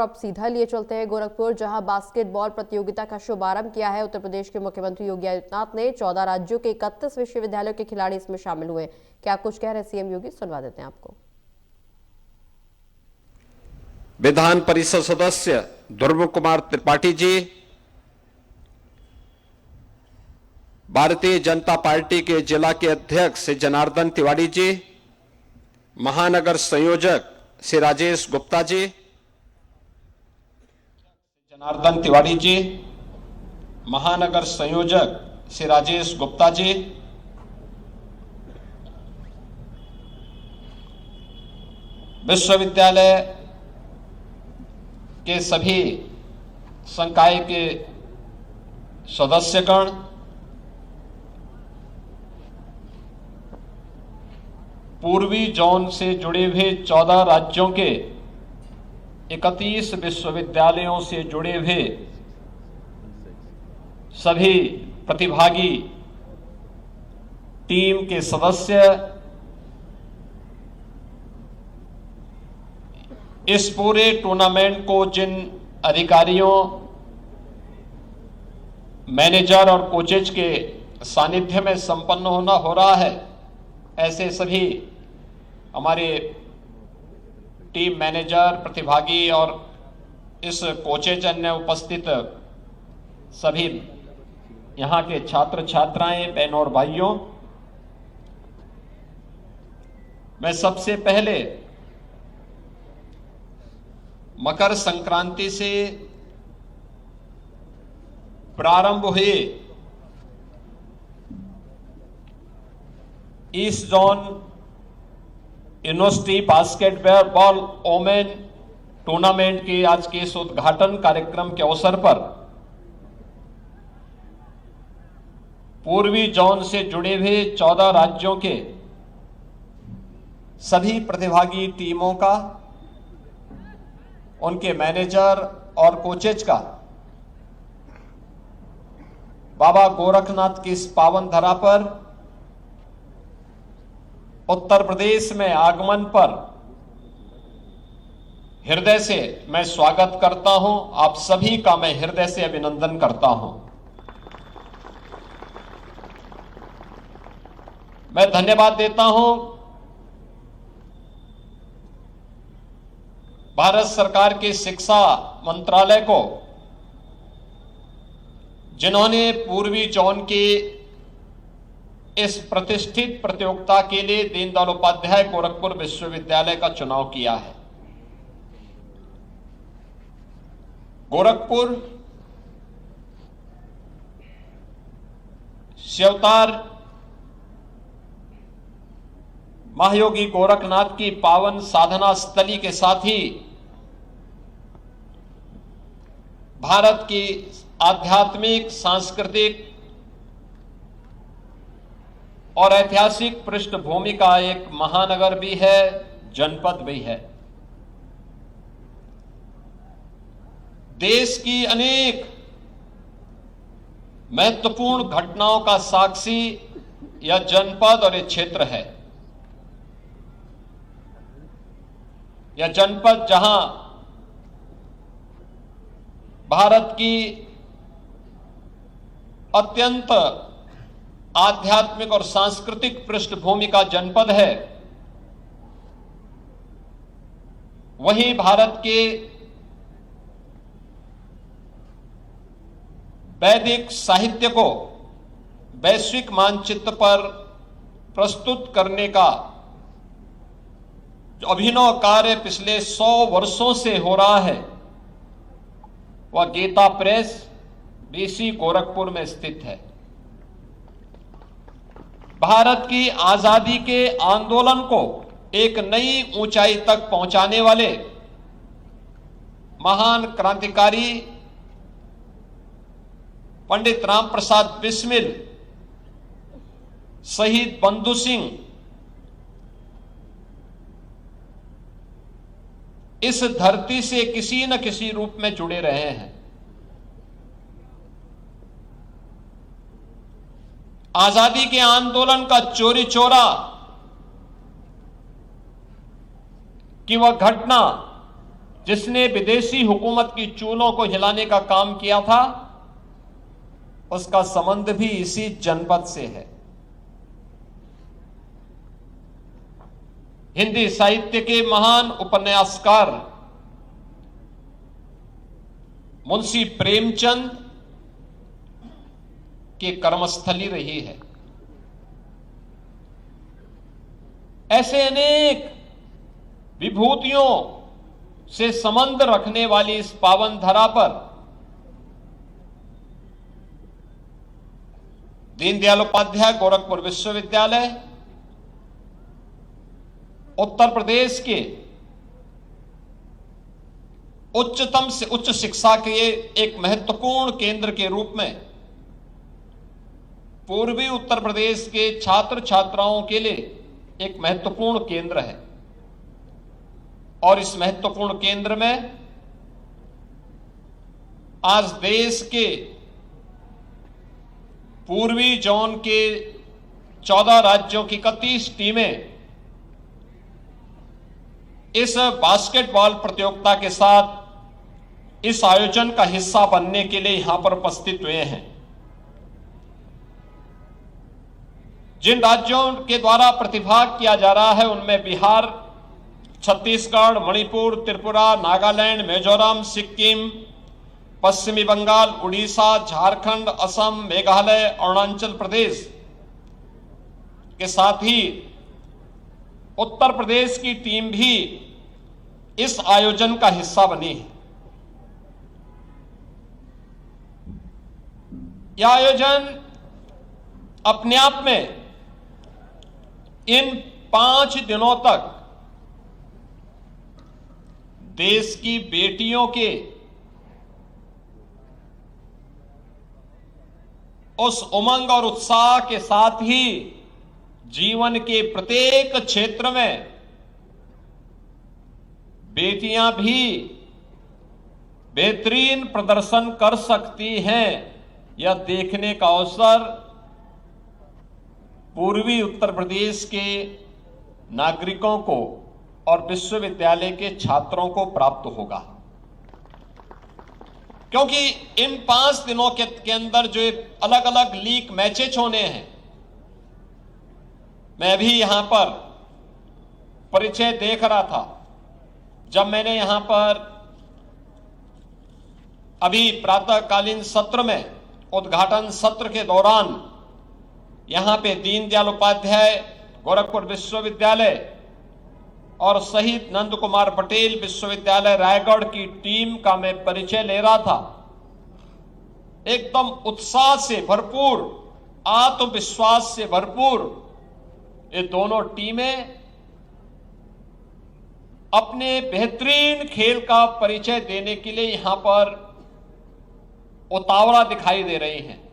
अब सीधा लिए चलते हैं गोरखपुर, जहां बास्केटबॉल प्रतियोगिता का शुभारंभ किया है। उत्तर प्रदेश के मुख्यमंत्री योगी आदित्यनाथ ने 14 राज्यों के 31 विश्वविद्यालयों के खिलाड़ी इसमें शामिल हुए। क्या कुछ कह रहे सीएम योगी, सुनवा देते हैं आपको। विधान परिषद सदस्य ध्रुव कुमार त्रिपाठी जी, भारतीय जनता पार्टी के जिला के अध्यक्ष श्री जनार्दन तिवारी जी, महानगर संयोजक श्री राजेश गुप्ता जी, जनार्दन तिवारी जी, महानगर संयोजक श्री राजेश गुप्ता जी, विश्वविद्यालय के सभी संकाय के सदस्यगण, पूर्वी जोन से जुड़े हुए 14 राज्यों के 31 विश्वविद्यालयों से जुड़े हुए सभी प्रतिभागी टीम के सदस्य, इस पूरे टूर्नामेंट को जिन अधिकारियों, मैनेजर और कोचेज के सानिध्य में संपन्न हो रहा है, ऐसे सभी हमारे टीम मैनेजर, प्रतिभागी और इस कोचेज अन्य उपस्थित सभी यहाँ के छात्र छात्राएं, बहनों और भाइयों, मैं सबसे पहले मकर संक्रांति से प्रारंभ हुए East Zone University basketball women tournament के आज के इस उद्घाटन कार्यक्रम के अवसर पर पूर्वी जोन से जुड़े हुए 14 राज्यों के सभी प्रतिभागी टीमों का, उनके मैनेजर और कोचेज का बाबा गोरखनाथ की इस पावन धरा पर उत्तर प्रदेश में आगमन पर हृदय से मैं स्वागत करता हूं। आप सभी का मैं हृदय से अभिनंदन करता हूं। मैं धन्यवाद देता हूं भारत सरकार के शिक्षा मंत्रालय को, जिन्होंने पूर्वी जोन के इस प्रतिष्ठित प्रतियोगिता के लिए दीनदयाल उपाध्याय गोरखपुर विश्वविद्यालय का चुनाव किया है। गोरखपुर शिवतार महायोगी गोरखनाथ की पावन साधना स्थली के साथ ही भारत की आध्यात्मिक, सांस्कृतिक और ऐतिहासिक पृष्ठभूमि का एक महानगर भी है, जनपद भी है। देश की अनेक महत्वपूर्ण घटनाओं का साक्षी यह जनपद और यह क्षेत्र है। यह जनपद जहां भारत की अत्यंत आध्यात्मिक और सांस्कृतिक पृष्ठभूमि का जनपद है, वहीं भारत के वैदिक साहित्य को वैश्विक मानचित्र पर प्रस्तुत करने का जो अभिनव कार्य पिछले 100 वर्षों से हो रहा है, वह गीता प्रेस बीसी गोरखपुर में स्थित है। भारत की आजादी के आंदोलन को एक नई ऊंचाई तक पहुंचाने वाले महान क्रांतिकारी पंडित राम प्रसाद बिस्मिल, शहीद बंधु सिंह इस धरती से किसी न किसी रूप में जुड़े रहे हैं। आजादी के आंदोलन का चोरी चोरा कि वह घटना जिसने विदेशी हुकूमत की चूलों को हिलाने का काम किया था, उसका संबंध भी इसी जनपद से है। हिंदी साहित्य के महान उपन्यासकार मुंशी प्रेमचंद की कर्मस्थली रही है। ऐसे अनेक विभूतियों से संबंध रखने वाली इस पावन धरा पर दीनदयाल उपाध्याय गोरखपुर विश्वविद्यालय उत्तर प्रदेश के उच्चतम से उच्च शिक्षा के एक महत्वपूर्ण केंद्र के रूप में पूर्वी उत्तर प्रदेश के छात्र छात्राओं के लिए एक महत्वपूर्ण केंद्र है। और इस महत्वपूर्ण केंद्र में आज देश के पूर्वी जोन के 14 राज्यों की 31 टीमें इस बास्केटबॉल प्रतियोगिता के साथ इस आयोजन का हिस्सा बनने के लिए यहां पर उपस्थित हुए हैं। जिन राज्यों के द्वारा प्रतिभाग किया जा रहा है उनमें बिहार, छत्तीसगढ़, मणिपुर, त्रिपुरा, नागालैंड, मिजोरम, सिक्किम, पश्चिमी बंगाल, उड़ीसा, झारखंड, असम, मेघालय, अरुणाचल प्रदेश के साथ ही उत्तर प्रदेश की टीम भी इस आयोजन का हिस्सा बनी है। यह आयोजन अपने आप में इन 5 दिनों तक देश की बेटियों के उस उमंग और उत्साह के साथ ही जीवन के प्रत्येक क्षेत्र में बेटियां भी बेहतरीन प्रदर्शन कर सकती हैं, यह देखने का अवसर पूर्वी उत्तर प्रदेश के नागरिकों को और विश्वविद्यालय के छात्रों को प्राप्त होगा। क्योंकि इन 5 दिनों के अंदर जो अलग अलग लीग मैचेज होने हैं, मैं भी यहां पर परिचय देख रहा था। जब मैंने यहां पर अभी प्रातःकालीन सत्र में उद्घाटन सत्र के दौरान यहां पे दीनदयाल उपाध्याय गोरखपुर विश्वविद्यालय और शहीद नंद कुमार पटेल विश्वविद्यालय रायगढ़ की टीम का मैं परिचय ले रहा था, एकदम उत्साह से भरपूर, आत्मविश्वास से भरपूर ये दोनों टीमें अपने बेहतरीन खेल का परिचय देने के लिए यहां पर उतावला दिखाई दे रही हैं।